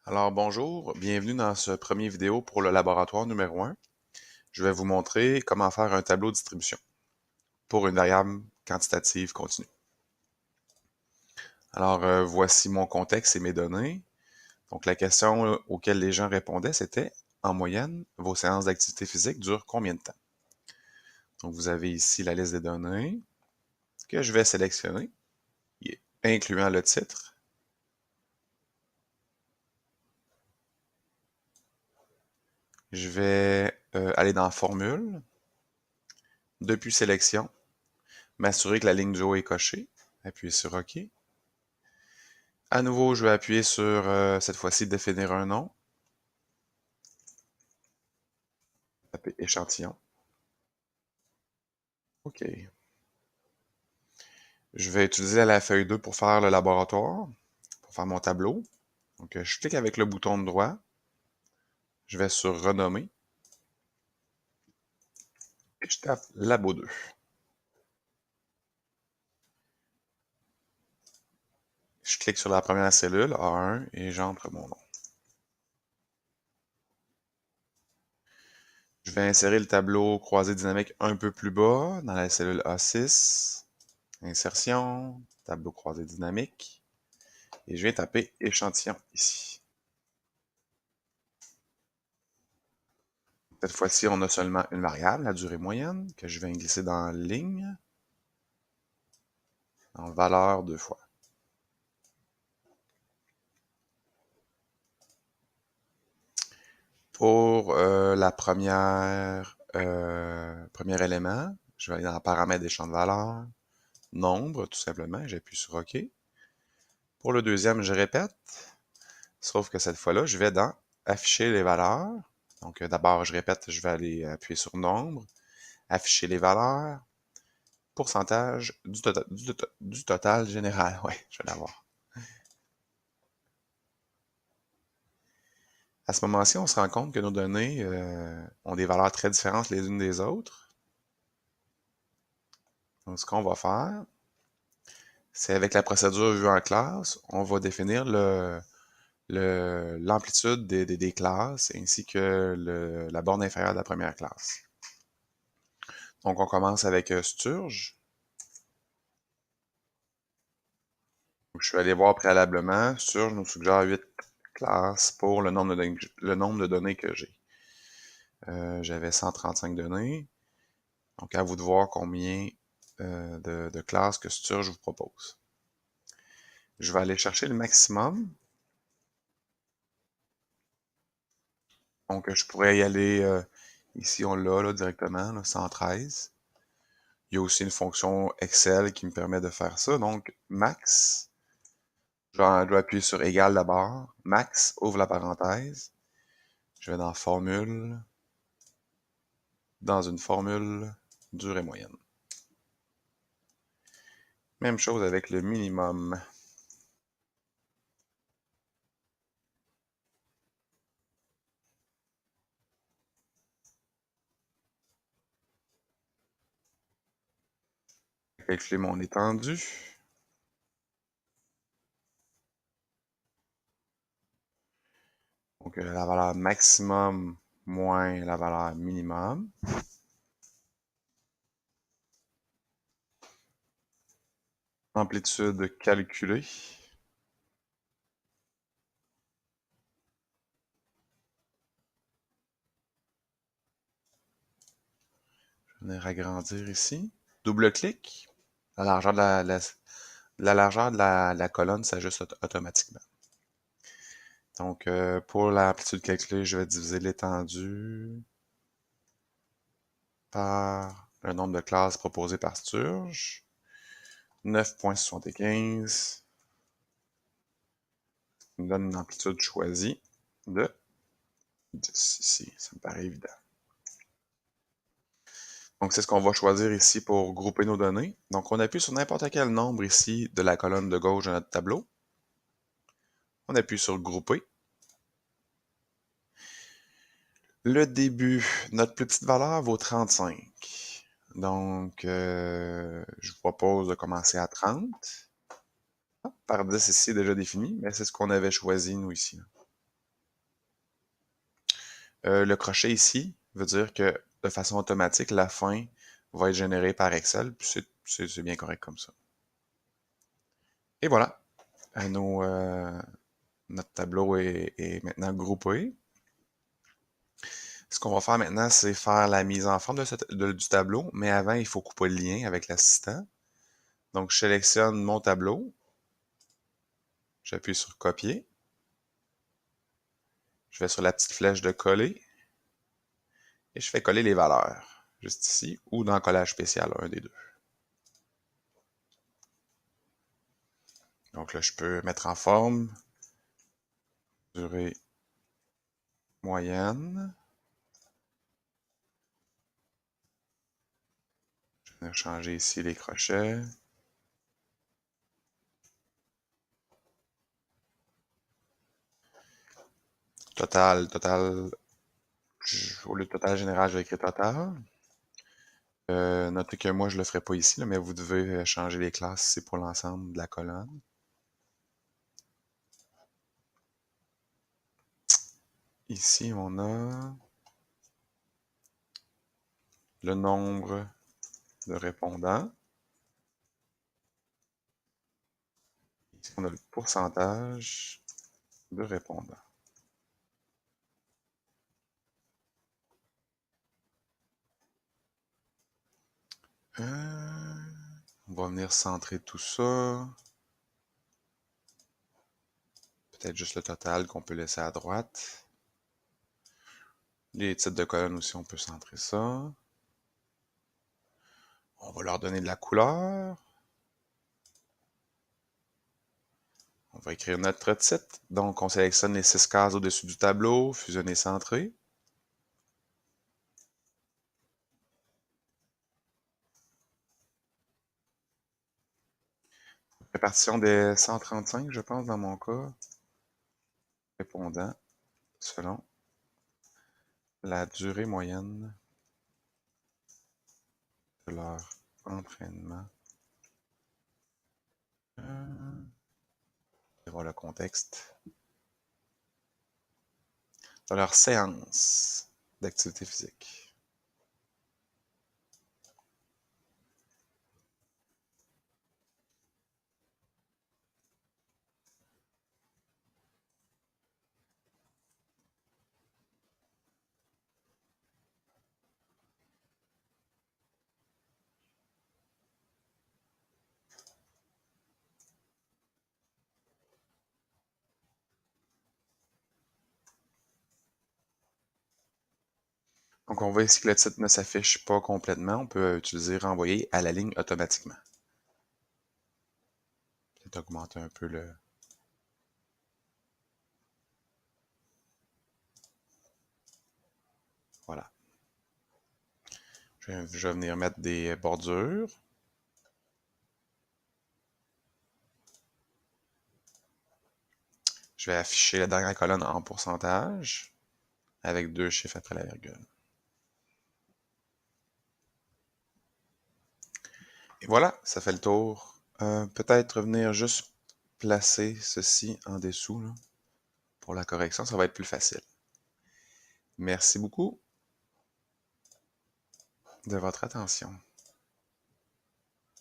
Alors bonjour, bienvenue dans ce premier vidéo pour le laboratoire numéro 1. Je vais vous montrer comment faire un tableau de distribution pour une variable quantitative continue. Alors voici mon contexte et mes données. Donc la question auquel les gens répondaient, c'était en moyenne, vos séances d'activité physique durent combien de temps? Donc vous avez ici la liste des données que je vais sélectionner, incluant le titre. Je vais aller dans Formule, depuis Sélection, m'assurer que la ligne du haut est cochée, appuyer sur OK. À nouveau, je vais appuyer sur, cette fois-ci, définir un nom. Taper échantillon. OK. Je vais utiliser la feuille 2 pour faire le laboratoire, pour faire mon tableau. Donc, je clique avec le bouton de droit. Je vais sur Renommer. Et je tape Labo 2. Je clique sur la première cellule, A1, et j'entre mon nom. Je vais insérer le tableau croisé dynamique un peu plus bas, dans la cellule A6. Insertion, tableau croisé dynamique. Et je viens taper échantillon ici. Cette fois-ci, on a seulement une variable, la durée moyenne, que je viens glisser dans ligne, en valeur 2 fois. Pour la premier élément, je vais aller dans paramètres des champs de valeur, nombre, tout simplement, j'appuie sur OK. Pour le deuxième, je répète, sauf que cette fois-là, je vais dans afficher les valeurs. Donc d'abord, je répète, je vais aller appuyer sur nombre, afficher les valeurs, pourcentage du total général. Ouais, je vais l'avoir. À ce moment-ci, on se rend compte que nos données ont des valeurs très différentes les unes des autres. Donc, ce qu'on va faire, c'est avec la procédure vue en classe, on va définir l'amplitude des classes ainsi que la borne inférieure de la première classe. Donc, on commence avec Sturge. Donc, je suis allé voir préalablement. Sturge nous suggère 8 classes pour le nombre de données que j'ai. J'avais 135 données. Donc, à vous de voir combien de classes que Sturge vous propose. Je vais aller chercher le maximum. Donc, je pourrais y aller, ici on l'a là, directement, là, 113. Il y a aussi une fonction Excel qui me permet de faire ça. Donc, max, je dois appuyer sur égal d'abord. Max, ouvre la parenthèse. Je vais dans formule, dans une formule, durée moyenne. Même chose avec le minimum. Calculer mon étendue. Donc, la valeur maximum moins la valeur minimum. Amplitude calculée. Je vais venir agrandir ici. Double-clic. La largeur de la largeur de la colonne s'ajuste automatiquement. Donc, pour l'amplitude calculée, je vais diviser l'étendue par le nombre de classes proposées par Sturge. 9,75 me donne une amplitude choisie de 10 ici. Ça me paraît évident. Donc, c'est ce qu'on va choisir ici pour grouper nos données. Donc, on appuie sur n'importe quel nombre ici de la colonne de gauche de notre tableau. On appuie sur Grouper. Le début, notre plus petite valeur vaut 35. Donc, je vous propose de commencer à 30. Par 10 ici déjà défini, mais c'est ce qu'on avait choisi, nous, ici. Le crochet ici veut dire que de façon automatique, la fin va être générée par Excel, puis c'est bien correct comme ça. Et voilà, notre tableau est maintenant groupé. Ce qu'on va faire maintenant, c'est faire la mise en forme du tableau, mais avant, il faut couper le lien avec l'assistant. Donc, je sélectionne mon tableau, j'appuie sur copier, je vais sur la petite flèche de coller, et je fais coller les valeurs, juste ici, ou dans collage spécial, un des deux. Donc là, je peux mettre en forme, durée moyenne. Je vais venir changer ici les crochets. Total, au lieu de total général, je vais écrire total. Notez que moi, je le ferai pas ici, là, mais vous devez changer les classes ici pour l'ensemble de la colonne. Ici, on a le nombre de répondants. Ici, on a le pourcentage de répondants. On va venir centrer tout ça. Peut-être juste le total qu'on peut laisser à droite. Les titres de colonne aussi, on peut centrer ça. On va leur donner de la couleur. On va écrire notre titre. Donc, on sélectionne les 6 cases au-dessus du tableau, fusionner, centrer. Répartition des 135, je pense, dans mon cas. Répondant selon la durée moyenne de leur entraînement. On va voir le contexte. De leur séance d'activité physique. Donc, on voit ici que le titre ne s'affiche pas complètement. On peut utiliser renvoyer à la ligne automatiquement. Peut-être augmenter un peu le... Voilà. Je vais venir mettre des bordures. Je vais afficher la dernière colonne en pourcentage avec 2 chiffres après la virgule. Et voilà, ça fait le tour. Peut-être venir juste placer ceci en dessous là, pour la correction, ça va être plus facile. Merci beaucoup de votre attention.